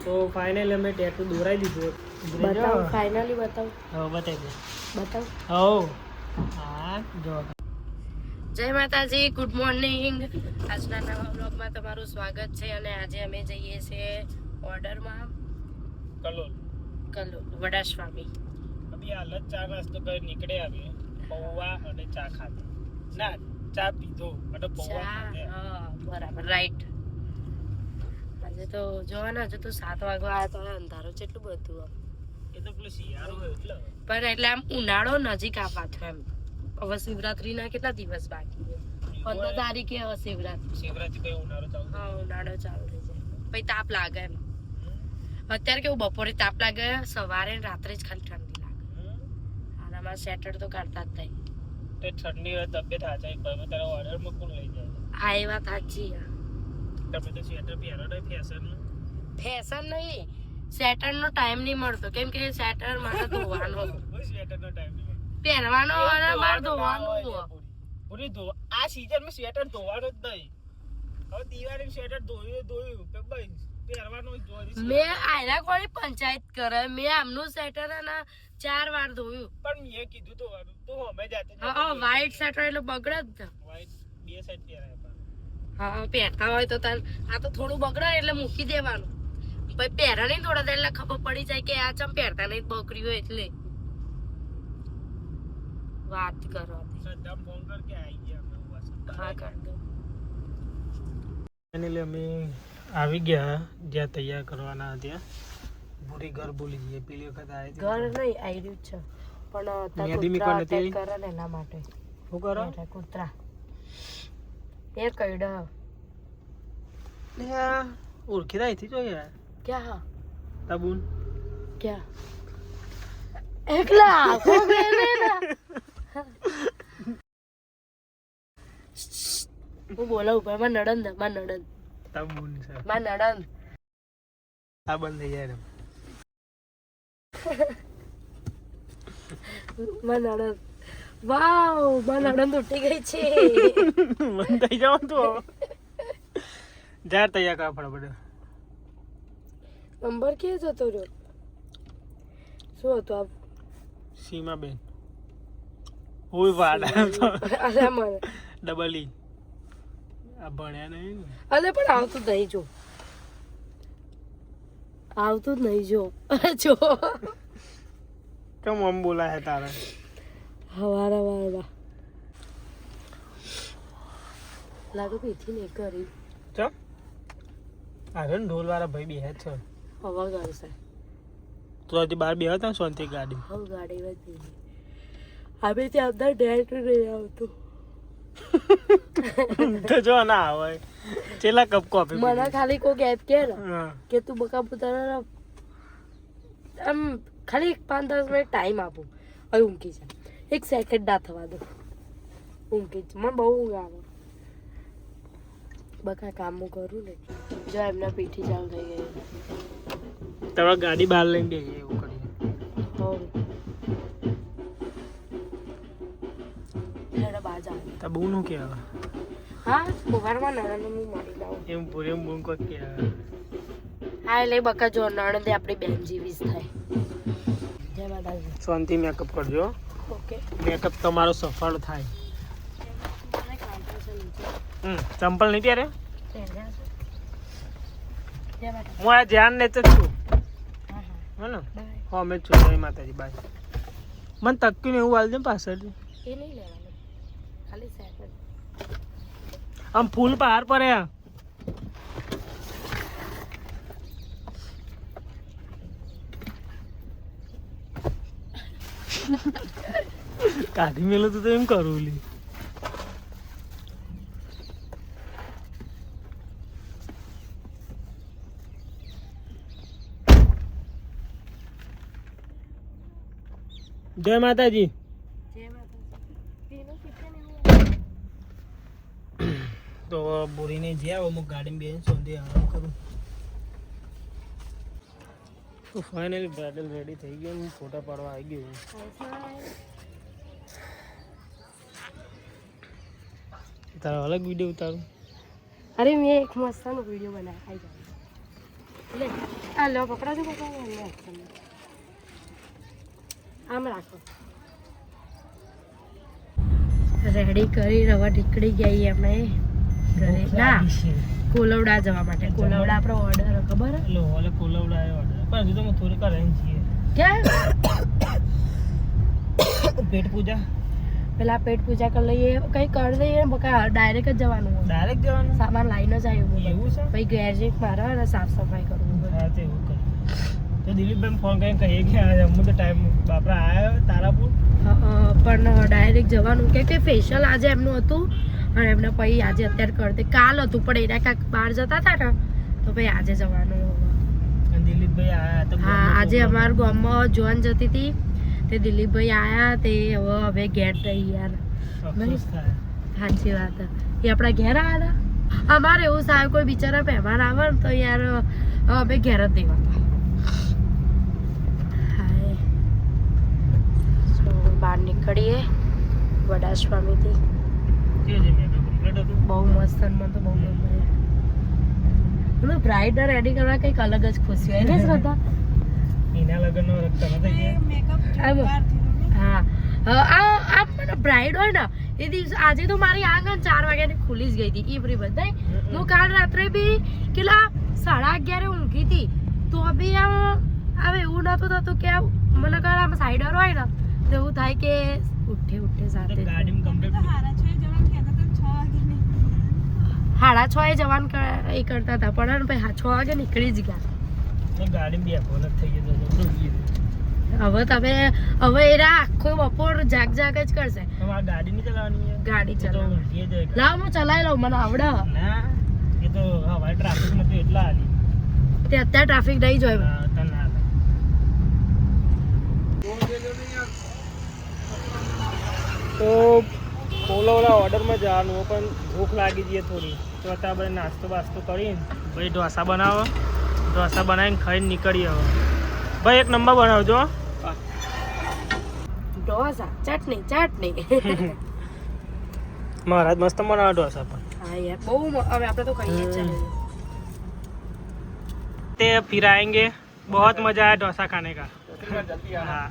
તો ફાઇનલી અમે ટેટુ દોરાઈ દીધું. બતાવ ફાઇનલી બતાવ. હા બતાવી દે. બતાવ. હો હા જો. જય માતાજી, ગુડ મોર્નિંગ. આજના નવા બ્લોગમાં તમારું સ્વાગત છે અને આજે અમે જઈએ છીએ ઓર્ડરમાં કલોલ વડાસ્વામી. અભી હાલત ચા નાસ્તો કરી નીકળે આવે પૌવા અને ચા ખાતે ના ચા પીધો અને પૌવા ખાતે. હા બરાબર રાઈટ. આજે તો જોવાના હજુ તો 7 વાગવા આવ્યા તો અંધારું કેટલું બધું આમ. એ તો પેલું શિયાળો હોય એટલે પણ એટલે આમ ઉનાળો નજીક આવવા થયો એમ. હવે શિવરાત્રીના કેટલા દિવસ બાકી છે? 15 તારીખે હવે શિવરાત્રી કઈ ઉનાળો ચાલુ. હા ઉનાળો ચાલુ થઈ જાય પછી તાપ લાગે એમ. અત્યારે કેવું બપોરે તાપ લાગે, સવારે રાત્રે જ ખાલી ઠંડી લાગે. આનામાં સેટર તો કાઢતા જ થાય. તે ઠંડી હોય તબિયત હાચાઈ પર તારા ઓર્ડરમાં કોણ લઈ જાય? હા એ વાત સાચી. તમે તો સ્વેટર પહેરો ને ફેશન નહીં, સેટર નો ટાઈમ નહીં મળતો કેમ કે સેટર મારે ધોવાનો સ્વેટર નો ટાઈમ નહીં પહેરવાનો અને મારે ધોવાનું. પૂરી આ સીઝનમાં સ્વેટર ધોવાનું જ નહીં. હવે દિવાળી સ્વેટર ધોયું કે ભાઈ પહેરવાનું જ ધોઈ. મેં આયરા કોની પંચાયત કરે, મેં આમનું સ્વેટર અને 4 વાર ધોયું. પણ મેં કીધું ધોવાનું તો અમે જાતે. હા વ્હાઈટ સ્વેટર એટલે બગડે જ ને. વ્હાઈટ બે સાઈડ પહેરાય પણ. હા પહેરતા હોય તો તાર આ તો થોડું બગડે એટલે મૂકી દેવાનું. પછી પહેરા નહીં થોડા એટલે ખબર પડી જાય કે આ ચમ પહેરતા નહીં બકરી હોય એટલે વાત કરવાથી. સદ્દામ ફોન કર કે આવી ગયા અમે. હા કર દો. ફાઇનલી અમે આવી ગયા જ્યાં તૈયાર કરવાના ત્યાં. પૂરી ઘર ભૂલી જઈએ પેલી વખત આવી ઘર નહીં આવ્યું છે પણ કરે ને એના માટે. શું કરો? કૂતરા એ કઈડા ઓળખી રહી થી જો યાર. ક્યાં? હા તબુન ક્યાં એકલા હું બોલાવું પણ માં નડન તબુન છે માં નડન આ બંધ થઈ જાય માં નડન. વાવ માં નડન ઉઠી ગઈ છે. બંધ થઈ જવાનું તો જાર તૈયાર કરવા પડે બધું. નંબર કે જતો રહ્યો? શું હતું આપ? સીમાબેન ઓય વાડા અરે મને ડબલ ઈ આ ભણ્યા નહીં ને. અલે પણ આવતું જ નહીં જો. આવતું જ નહીં જો. જો કેમ આમ બોલાય તારે? હવારા લાગે પીથી નહીં કરી. ચમ આરન ઢોલ વાળા ભાઈ બે છે. હવા કરશે તો હજી બાર બે હતા શાંતિ ગાડી. હવે ગાડી વધી હવે ત્યાં અંદર ડાયરેક્ટ નહીં આવતું. તો જો ના આવે ચેલા કપ કોફી મને ખાલી કોઈ એપ કે ને હા કે તું બકા પોતાના આમ ખાલી 5-10 મિનિટ ટાઈમ આપું હવે ઊંઘી જા. 1 સેકન્ડ ના થવા દો ઊંઘી જ. મને બહુ ઊંઘ આવે. બકા કામ કરું ને જો એમના પીઠી ચાલુ થઈ ગઈ. તમારે ગાડી બહાર લઈને બેસીએ એવું કરીએ. તા બહુ નું કહેવાય. હા કુવારમાં નણંદ હું મળી લાવું એમ પૂરે એમ બૂમ કોક કહેવાય. હા એટલે બકા જો નણંદ આપણી બેન જેવી જ થાય. જય માતાજી. શાંતિ મેકઅપ કરજો. ઓકે મેકઅપ તમારો સફળ થાય. ચંપલ નહીં ત્યારે હું આ ધ્યાન ને જ છું હે ને. હા મેં છું. જય માતાજી બાય. મને તક્યું ને એવું હાલ દે પાછળ. એ નહીં લેવાનું ખાલી સેકન્ડ. આમ ફૂલ બહાર પડે. કાઢી મેલું તો એમ કરું લી. જય માતાજી. તો બોરીને જ્યાં અમુક ગાડી બેન સોંધી આરામ કરું. તો ફાઇનલી બ્રાઇડલ રેડી થઈ ગયું. હું ફોટા પાડવા આવી ગયો. તારો અલગ વિડીયો ઉતારું? અરે મેં એક મસ્તનો વિડીયો બનાવ્યો. આ લો પકડા છો પકડા આમ રાખો રેડી કરી રવા નીકળી ગયા અમે ઘરે ના કોલવડા જવા માટે કોલવડા આપણો ઓર્ડર ખબર લો ઓલે કોલવડા આવ્યો ઓર્ડર પણ હજુ તો હું થોડીક વાર રહીને છીએ ક્યાં પેટ પૂજા પેલા પેટ પૂજા કરી લઈએ કઈ કરી દઈએ બકા ડાયરેક્ટ જ જવાનું ડાયરેક્ટ જવાનું સામાન લાઈને જ આવ્યું એવું છે પછી ગેરેજ મારવા અને સાફ સફાઈ કરવું હા તે એવું કર તો દિલીપભાઈ ફોન કરીને કહીએ કે હું તો ટાઈમ બાપરા આવ્યો તારાપુર પણ ડાયરેક્ટ જવાનું કે ફેશિયલ આજે એમનું હતું અને એમને પછી આજે અત્યારે કરતે કાલ હતું પણ એના કાંઈક બહાર જતા હતા ને તો પછી આજે જવાનું દિલીપભાઈ આવ્યા તો હા આજે અમારા ગામમાં જોન જતી હતી તે દિલીપભાઈ આવ્યા તે હવે ઘેર રહી યાર સાચી વાત એ આપણા ઘેર આવ્યા હતા અમારે એવું સાહેબ કોઈ બિચારા મહેમાન આવે ને તો યાર અમે ઘેર જ દેવાતા બહાર નીકળીએ વડા સ્વામીથી બહુ મસ્ત મને તો બહુ ગમે બ્રાઇડ રેડી કરવા કંઈક અલગ જ ખુશી હોય ને શ્રદ્ધા એના લગ્નનો રક્ત હા આ બ્રાઇડ હોય ને એ દિવસ આજે તો મારી આંગણ 4 વાગ્યાની ખુલી જ ગઈ હતી એ બધી બધાય હું કાલ રાત્રે બી કેટલા 11:30 ઊંઘી હતી તો બી હવે એવું નતું થતું કે મને કર આમ સાઈડર હોય ને તો એવું થાય કે ઉઠે સાથે ગાડીમાં કમ્પ્લીટ 6:30 જવાન એ કરતા હતા પણ પછી 6 વાગે નીકળી જ ગયા ગાડી બે ફોન થઈ ગયો હવે તમે હવે એરા આખો બપોર જાગ જ કરશે તમારે ગાડી નહીં ચલાવવાની ગાડી ચલાવવાની લાવ હું ચલાવી લઉં મને આવડે ના એ તો હવાઈ ટ્રાફિક નથી એટલા હાલી તે અત્યારે ટ્રાફિક નહીં જોય તો કોલોવાળા ઓર્ડરમાં જવાનું પણ ભૂખ લાગી જઈએ થોડી તો અત્યારે બધા નાસ્તો બાસ્તો કરીને ભાઈ ઢોસા બનાવો ઢોસા બનાવીને ખાઈને નીકળીએ હવે ભાઈ એક નંબર બનાવજો ઢોસા ચટણી મહારાજ મસ્ત બનાવે ઢોસા પણ હા યાર બહુ હવે આપણે તો કહીએ જ ते फिर आएंगे बहुत मजा आया डोसा खाने का हाँ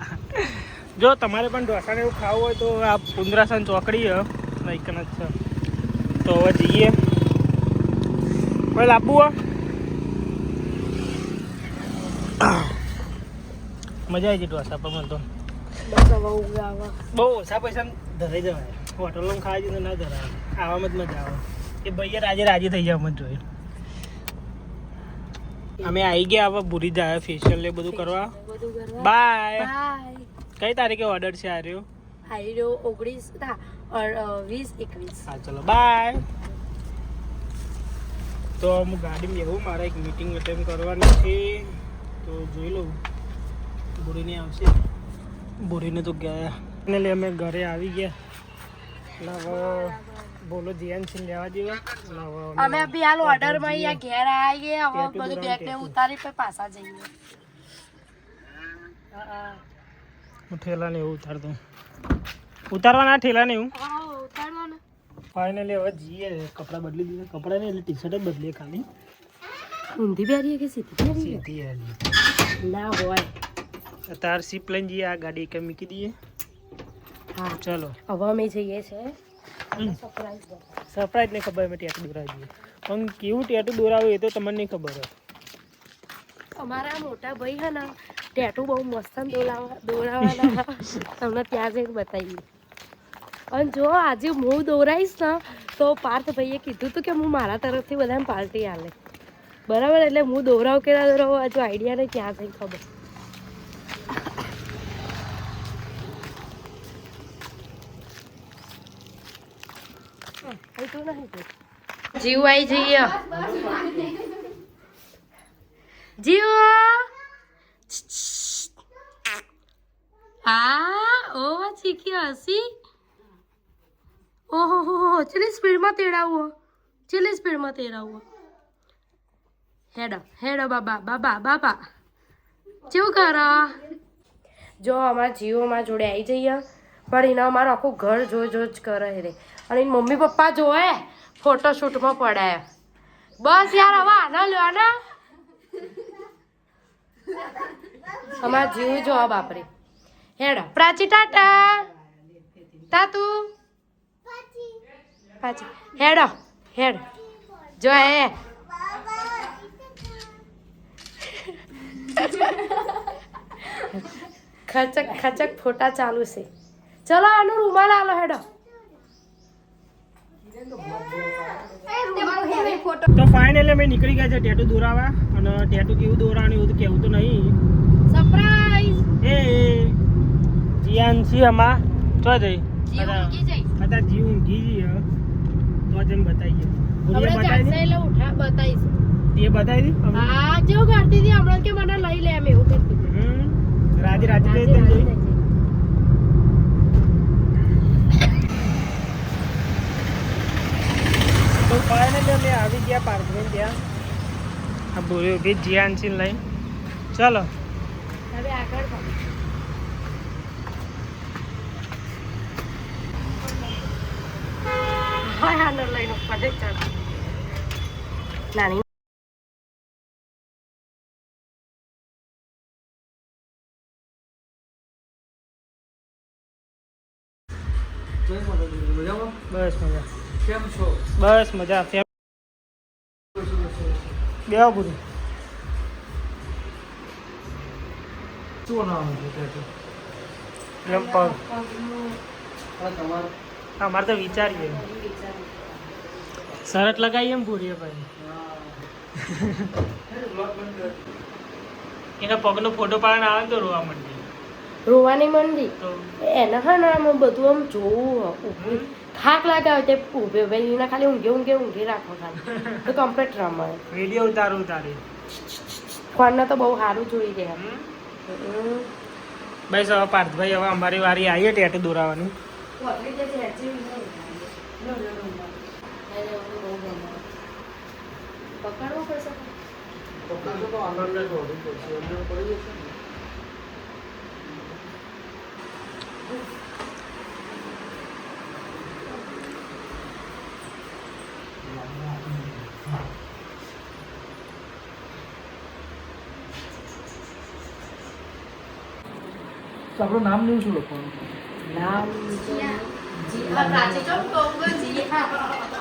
जो तुम्हारे पण डोसा ने खाओ हो तो आप पुंदरासन चौकड़ी है लाइकन अच्छा तो હવે જઈએ કોઈ લાવવું મજા આવી ડોસા પર મને તો બહુ ઓછા પૈસા ધરાઈ જવાય હોટલમાં ખાવા જઈએ તો ના ધરાય આવામાં જ મજા આવે એ ભાઈએ રાજે રાજી થઈ જાય મને જોયું અમે આવી ગયા હવે ભૂરી જાય ફેશિયલ ને બધું કરવા બાય કઈ તારીખે ઓર્ડર છે આ રહ્યો 19 ના 20-21 હા ચલો બાય તો હું ગાડીમાં જવું મારે એક મીટિંગ અટેન્ડ કરવાની છે તો જોઈ લઉં ભૂરીને આવશે ભૂરીને તો ગયા ને લે અમે ઘરે આવી ગયા હવે બોલો ધ્યાન છે લેવા જેવા અમે અભી હાલ ઓર્ડર માં અહીંયા ઘેર આવી ગયા હવે બધું બેગ ને ઉતારી પછી પાછા જઈએ હું ઠેલા ને એવું ઉતારતો ઉતારવાના ઠેલા ને એવું ઉતારવાના ફાઇનલી હવે જઈએ કપડાં બદલી દીધા કપડાં ને એટલે ટી શર્ટ જ બદલીએ ખાલી ઊંધી પહેરીએ કે સીધી સીધી ના હોય તાર સીપ લઈને જઈએ આ ગાડી કે મૂકી દઈએ હા ચલો હવે અમે જઈએ છે સરપ્રાઈઝ નહીં ખબર અમે ટેટુ દોરાવીએ પણ કેવું ટેટુ દોરાવું એ તો તમને નહીં ખબર હોય અમારા મોટા ભાઈ છે ને ટેટુ બહુ મસ્ત દોરાવાના તમને ત્યાં જઈને બતાવીએ અને જો આજે હું દોરાઈશ ને તો પાર્થ ભાઈએ કીધું હતું કે હું મારા તરફથી બધાને પાર્ટી આલે બરાબર એટલે હું દોરાવ કે ના દોરાવ હજુ આઈડિયા નહીં ત્યાં જઈને ખબર જીવ આવી જઈએ જીવ હા ઓ ચીકી હસી ઓહો હો ચેલી સ્પીડમાં તેડાવું હેડો બાબા કેવું કરો જો અમારા જીવો અમારા જોડે આવી જઈએ પણ એને અમારું આખું ઘર જો જ કરે રે અને એની મમ્મી પપ્પા જોવે ફોટોશૂટમાં પડાયા બસ યાર હવે આના લ્યો ને અમારા જીવ જવાબ આપરે હેડ પ્રાચી ટાટા તાતુ પાછી હેડ હેડ જો એ ખચક ખચક ફોટા ચાલુ છે ચલો આનું રૂમાલ આલો હેડો તો ફાઇનલી અમે નીકળી ગયા છે ટેટુ દોરાવા અને ટેટુ કેવું દોરાવાનું એવું તો કેવું તો નહીં સરપ્રાઈઝ એ જીયાન છી અમા ચો જઈ અત્યારે જીવ ઊંઘી જઈએ તો જેમ બતાવીએ આપણે જાતે એટલે ઉઠા બતાવીશું તે બતાવી દી હા જેવું કરતી હતી હમણાં કે મને લઈ લે એમ એવું કરતી હતી રાજી રાજી કઈ તેમ જોઈ તો ફાઇનલી અમે આવી ગયા પાર્કમાં ત્યાં આ બોલ્યો કે જીયાન છી લઈ ચાલો હવે આગળ હા હા લઈને પડે ચાલ નાની બસ મજા કેમ છો બસ મજા બેહો ગુરુ શું નામ છે એમ પગ અમારે તો વિચારીએ શરત લગાવીએ એમ પૂરીએ ભાઈ એના પગનો ફોટો પાડીને આવે તો રોવા માંડી રોવાની મંડી તો એને હા ને આમ બધું આમ જોવું ઊભું થાક લાગે તે ઊભે ઊભે એને ખાલી ઊંઘી રાખો ખાલી તો કમ્પ્લીટ રમાય વિડીયો ઉતારું ફોનને તો બહુ સારું જોઈ દે બસ હવે પાર્થભાઈ હવે અમારી વારી આવીએ ટેટુ દોરાવાની પકડવું પડશે આપણું નામ નહીં શું લખવાનું નામ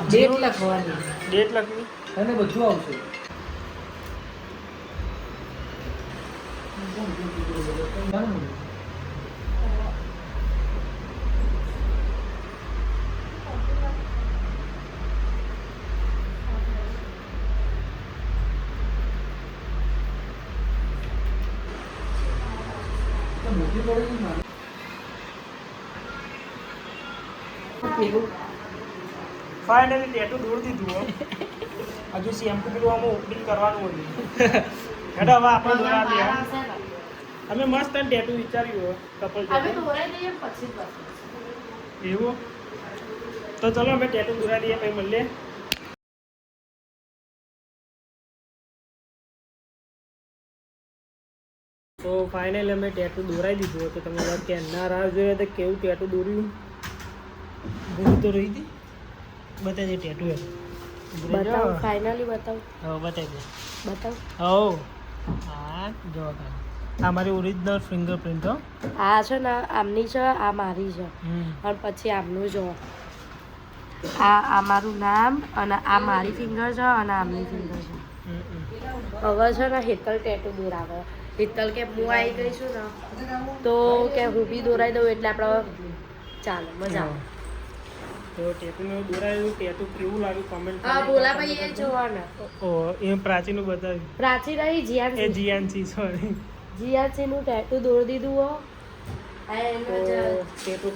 ડેટ લખવાની ડેટ લખવી અને બધું આવશે ફાઇનલી ટેટુ દોરી દીધું હજુ શેમ્પુ પેલું આમાં ઓપનિંગ કરવાનું હતું હેડો હવે આપણે દોરા દઈએ અમે મસ્ત ટેટુ વિચાર્યું કપલ એવું તો ચલો અમે ટેટુ દોરા દઈએ પછી મળીએ તો ફાઇનલી અમે ટેટુ દોરાઈ દીધું તો તમે કે ના રાહ જોઈએ તો કેવું ટેટુ દોર્યું ભૂલ તો રહી હતી બતાવી દે ટેટુ બતાવ ફાઇનલી બતાવ હા બતાવી દે બતાવ હો હા જો આ મારી ઓરિજિનલ ફિંગરપ્રિન્ટ હો આ છે ને આમની છે આ મારી છે અને પછી આમનું જો આ મારું નામ અને આ મારી ફિંગર છે અને આમની ફિંગર છે હવે છે ને હેતલ ટેટુ દોરાવે હેતલ કે હું આવી ગઈ છું ને તો કે હું બી દોરાઈ દઉં એટલે આપણે ચાલો મજા આવે તો ટેટુનું દોરાયું ટેટુ કેવું લાગ્યું કમેન્ટ હા બોલા ભાઈ એ જોવાના ઓ એ પ્રાચીનું બતાવ્યું પ્રાચી રહી જીયાન એ જીયાનસી સોરી જીયાનસીનું ટેટુ દોરી દીધું હો ટેટુ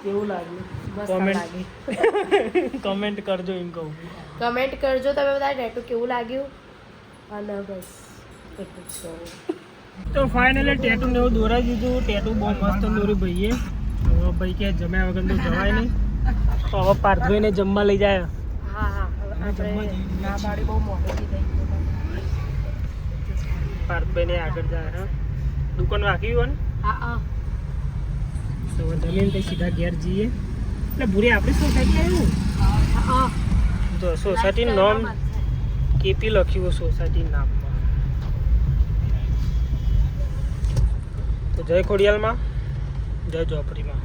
કેવું લાગ્યું મસ્ત લાગી કમેન્ટ કરજો એમ કહું કમેન્ટ કરજો તમે બધા ટેટુ કેવું લાગ્યું અને બસ એટલું જ કહું. તો ફાઇનલી ટેટુ ને એવું દોરાઈ દીધું ટેટુ બહુ મસ્ત દોર્યું ભાઈએ હવે ભાઈ કે જમ્યા વગર તો જવાય નહીં તો હવે પાર્થભાઈને જમવા લઈ જાય હા હા હવે આપણે ના પાડી બહુ મોટી થઈ ગઈ પાર્થભાઈને આગળ જાય હા દુકાન વાગી હોય ને હા હા તો જમીન પછી સીધા ઘેર જઈએ એટલે ભૂરી આપણી સોસાયટી આવ્યું હા તો સોસાયટીનું નામ કેપી લખ્યું સોસાયટીનું નામમાં તો જય ખોડિયાલમાં, જય જોપડીમાં.